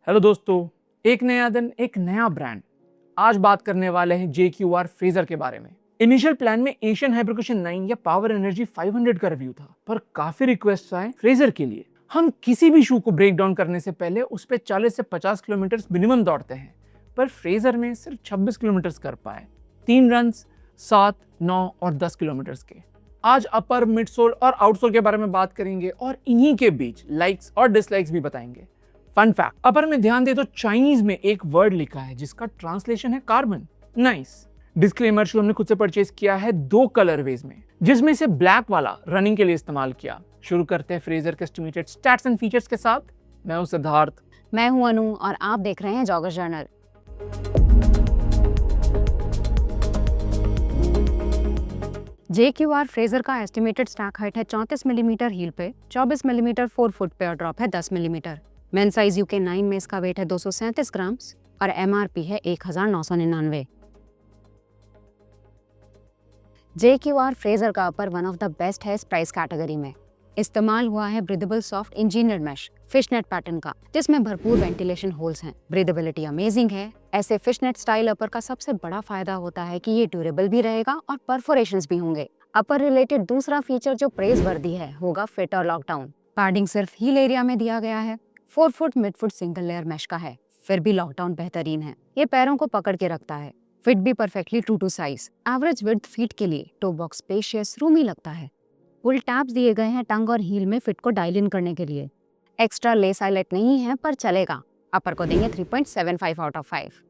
Hello दोस्तों, एक नया दिन एक नया ब्रांड। आज बात करने वाले हैं JQR फ्रेजर के बारे में। इनिशियल प्लान में एशियन हाइपरकुशन 9 या पावर एनर्जी 500 का रिव्यू था, पर काफी रिक्वेस्ट आए फ्रेजर के लिए। हम किसी भी शू को ब्रेक डाउन करने से पहले उस पे 40 से 50 किलोमीटर मिनिमम दौड़ते हैं, पर फ्रेजर में सिर्फ 26 किलोमीटर कर पाए। 3 रन 7, 9 और 10 किलोमीटर के। आज अपर, मिड सोल और आउटसोल के बारे में बात करेंगे और इन्हीं के बीच लाइक्स और डिसलाइक्स भी बताएंगे। फन फैक्ट, अपर में ध्यान दे तो चाइनीज में एक वर्ड लिखा है जिसका ट्रांसलेशन है कार्बन। नाइस। डिस्क्लेमर, शू हमने खुद से परचेज किया है 2 कलरवेज में, जिसमें से ब्लैक वाला रनिंग के लिए इस्तेमाल किया। शुरू करते हैं फ्रेजर के एस्टिमेटेड स्टैट्स एंड फीचर्स के साथ। मैं हूं सिद्धार्थ। मैं हूं अनु और आप देख रहे हैं जॉगर जर्नल। JQR फ्रेजर का एस्टिमेटेड स्टैक हाइट है 34 मिलीमीटर हील पे, 24 मिलीमीटर 4 फुट पे और ड्रॉप है 10 मिलीमीटर। मेन साइज UK 9 में इसका वेट है 237 ग्राम्स और MRP है 1999। JQR फ्रेजर का upper one of the best है इस प्राइस कैटेगरी में। इस्तेमाल हुआ है breathable soft engineered mesh fishnet pattern का, जिसमें भरपूर वेंटिलेशन होल्स हैं। ब्रीदेबिलिटी अमेजिंग है। ऐसे फिशनेट स्टाइल अपर का सबसे बड़ा फायदा होता है कि ये ड्यूरेबल भी रहेगा और परफोरेशंस भी होंगे। अपर रिलेटेड दूसरा फीचर जो प्रेज वर्दी है होगा फिट और लॉकडाउन। पैडिंग सिर्फ हील एरिया में दिया गया है। 4 foot midfoot single layer mesh का है, फिर भी लॉकडाउन बेहतरीन है। ये पैरों को पकड़ के रखता है। फिट भी perfectly true to size. Average width feet के लिए टो बॉक्स स्पेशियस रूमी लगता है। फुल टैब्स दिए गए हैं टंग और हील में फिट को डायल इन करने के लिए। एक्स्ट्रा लेस हाईलाइट नहीं है पर चलेगा। अपर को देंगे 3.75 आउट ऑफ 5।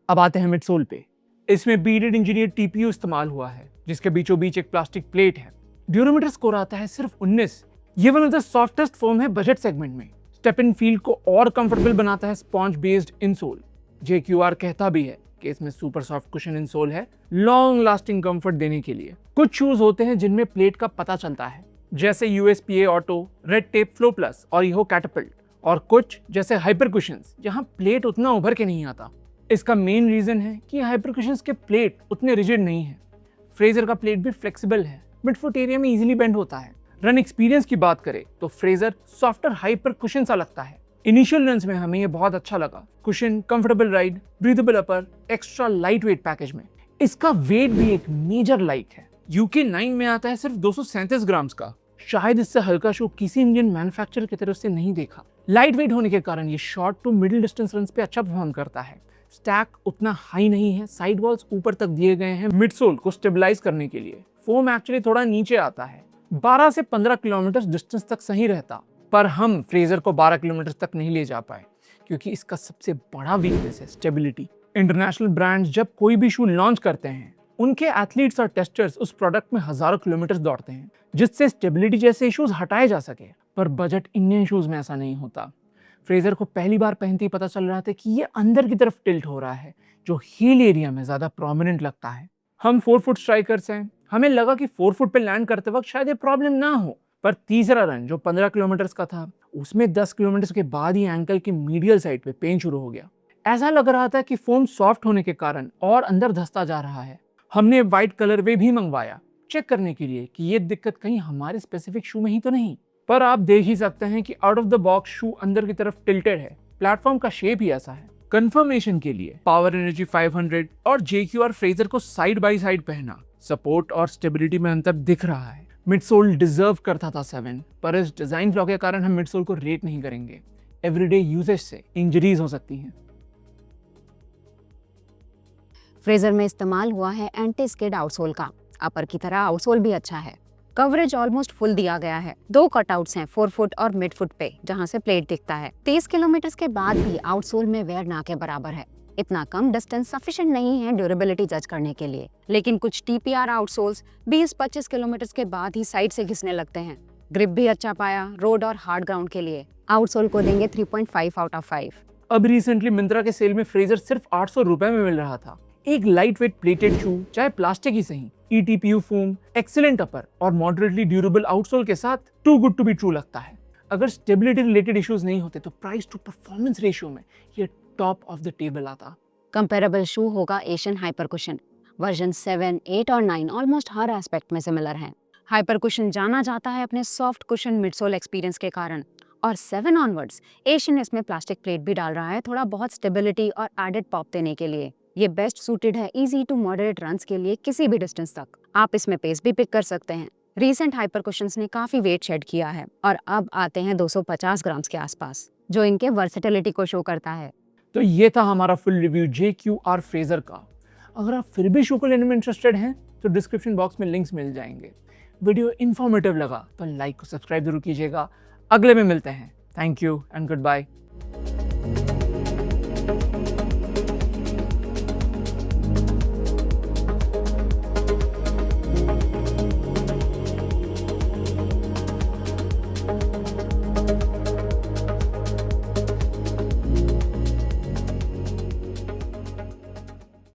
अब आते हैं मिड सोल पे। इसमें बीडेड इंजीनियर TPU इस्तेमाल हुआ है, जिसके बीचों बीच एक प्लास्टिक प्लेट है। ड्यूरोमीटर स्कोर आता है सिर्फ 19। ये one of the softest foam है बजट सेगमेंट में। स्टेप इन फील को और कंफर्टेबल बनाता है स्पॉन्ज बेस्ड इनसोल। JQR कहता भी है कि इसमें सुपर सॉफ्ट कुशन इनसोल है, लॉन्ग लास्टिंग कंफर्ट देने के लिए। कुछ शूज होते हैं जिनमें प्लेट का पता चलता है, जैसे USPA auto, red tape flow plus और YOHO कैटapult, और कुछ जैसे हाइपर कुशंस जहां प्लेट उतना उभर के नहीं आता। इसका मेन रीजन है कि हाइपर कुशंस के प्लेट उतने रिजिड नहीं है। फ्रेजर का प्लेट भी फ्लेक्सिबल है, मिडफुट एरिया में इजीली बेंड होता है। रन एक्सपीरियंस की बात करें तो फ्रेजर सॉफ्टर हाइपर कुशन सा लगता है। इनिशियल रन्स में हमें ये बहुत अच्छा लगा। कुशन, कंफर्टेबल राइड, ब्रीदेबल अपर, एक्स्ट्रा लाइट वेट पैकेज में। इसका वेट भी एक मेजर लाइक है। UK 9 में आता है सिर्फ 237 ग्राम्स का। शायद इससे हल्का शू किसी इंडियन मैन्युफैक्चरर की तरफ से नहीं देखा। लाइट वेट होने के कारण ये short to middle distance runs पे अच्छा परफॉर्म करता है। स्टैक उतना हाई नहीं है। साइड वॉल्स ऊपर तक दिए गए हैं मिडसोल को स्टेबलाइज करने के लिए। फोम एक्चुअली थोड़ा नीचे आता है। 12 से 15 किलोमीटर डिस्टेंस तक सही रहता, पर हम फ्रेजर को 12 किलोमीटर तक नहीं ले जा पाए क्योंकि इसका सबसे बड़ा वीकनेस है स्टेबिलिटी। इंटरनेशनल ब्रांड्स जब कोई भी शू लॉन्च करते हैं, उनके एथलीट्स और टेस्टर्स उस प्रोडक्ट में हजारों किलोमीटर दौड़ते हैं जिससे स्टेबिलिटी जैसे इश्यूज हटाए जा सके, पर बजट इंडियन शूज में ऐसा नहीं होता। फ्रेजर को पहली बार पहनते ही पता चल रहा था कि ये अंदर की तरफ टिल्ट हो रहा है, जो हील एरिया में ज्यादा प्रोमिनेंट लगता है। हम 4 फुट स्ट्राइकर्स हैं। हमें लगा कि 4 फुट पे लैंड करते वक्त शायद ये प्रॉब्लम ना हो, पर तीसरा रन जो 15 किलोमीटर का था, उसमें 10 किलोमीटर के बाद ही एंकल की मीडियल साइड पे पेन शुरू हो गया। ऐसा लग रहा था कि फोम सॉफ्ट होने के कारण और अंदर धंसता जा रहा है। हमने व्हाइट कलरवे भी मंगवाया चेक करने के लिए कि ये दिक्कत कहीं हमारे स्पेसिफिक शू में ही तो नहीं, पर आप देख ही सकते हैं कि आउट ऑफ द बॉक्स शू अंदर की तरफ टिल्टेड है। प्लेटफॉर्म का शेप ही ऐसा है। कंफर्मेशन के लिए पावर एनर्जी 500 और JQR फ्रेजर को साइड बाय साइड पहना। सपोर्ट और स्टेबिलिटी में अंतर दिख रहा है। मिडसोल डिजर्व करता था 7, पर इस डिजाइन फ्लॉ के कारण हम मिडसोल को रेट नहीं करेंगे। एवरीडे यूजेज से इंजरीज हो सकती हैं। फ्रेजर में इस्तेमाल हुआ है एंटी स्किड आउटसोल का। अपर की तरह आउटसोल भी अच्छा है। कवरेज ऑलमोस्ट फुल दिया गया है। 2 कटआउट्स हैं 4 फुट और मिड फुट पे, जहां से प्लेट दिखता है। 30 किलोमीटर के बाद भी आउटसोल में वेयर ना के बराबर है। इतना कम डिस्टेंस सफिशिएंट नहीं है ड्यूरेबिलिटी जज करने के लिए, लेकिन कुछ TPR आउटसोल्स 20-25 किलोमीटर के बाद ही साइड से घिसने लगते हैं। ग्रिप भी अच्छा पाया रोड और हार्ड ग्राउंड के लिए। आउटसोल को देंगे 3.5 आउट ऑफ 5। अब रिसेंटली मिंत्रा के सेल में फ्रेजर सिर्फ 800 रुपए में मिल रहा था। एक लाइट वेट प्लेटेड शू, चाहे प्लास्टिक ही सही, ETPU फोम, एक्सीलेंट अपर और मॉडरेटली ड्यूरेबल आउटसोल के साथ too good to be true लगता है। अगर स्टेबिलिटी रिलेटेड इश्यूज नहीं होते तो प्राइस टू परफॉर्मेंस रेशियो में ये टॉप ऑफ द टेबल आता। कंपेरेबल शू होगा एशियन हाइपर कुशन। वर्जन 7, 8 और 9 ऑलमोस्ट हर एस्पेक्ट में सिमिलर हैं। हाइपर कुशन जाना जाता है अपने सॉफ्ट कुशन मिडसोल एक्सपीरियंस के कारण और 7 ऑनवर्ड्स एशियन इसमें प्लास्टिक प्लेट भी डाल रहा है थोड़ा बहुत स्टेबिलिटी और एडेड पॉप देने के लिए। ये बेस्ट सूटेड है इजी टू मॉडरेट रन्स के लिए किसी भी डिस्टेंस तक। आप इसमें पेस भी पिक कर सकते हैं। रीसेंट हाइपर कुशन्स ने काफी वेट शेड किया है और अब आते हैं 250 ग्राम्स के आसपास, जो इनके वर्सेटिलिटी को शो करता है। तो ये था हमारा फुल रिव्यू JQR फ्रेजर का। अगर आप फिर भी शू को लेने में इंटरेस्टेड हैं तो डिस्क्रिप्शन बॉक्स में लिंक्स मिल जाएंगे। वीडियो इन्फॉर्मेटिव लगा तो लाइक और सब्सक्राइब जरूर कीजिएगा। अगले में मिलते हैं। Thank you and good bye.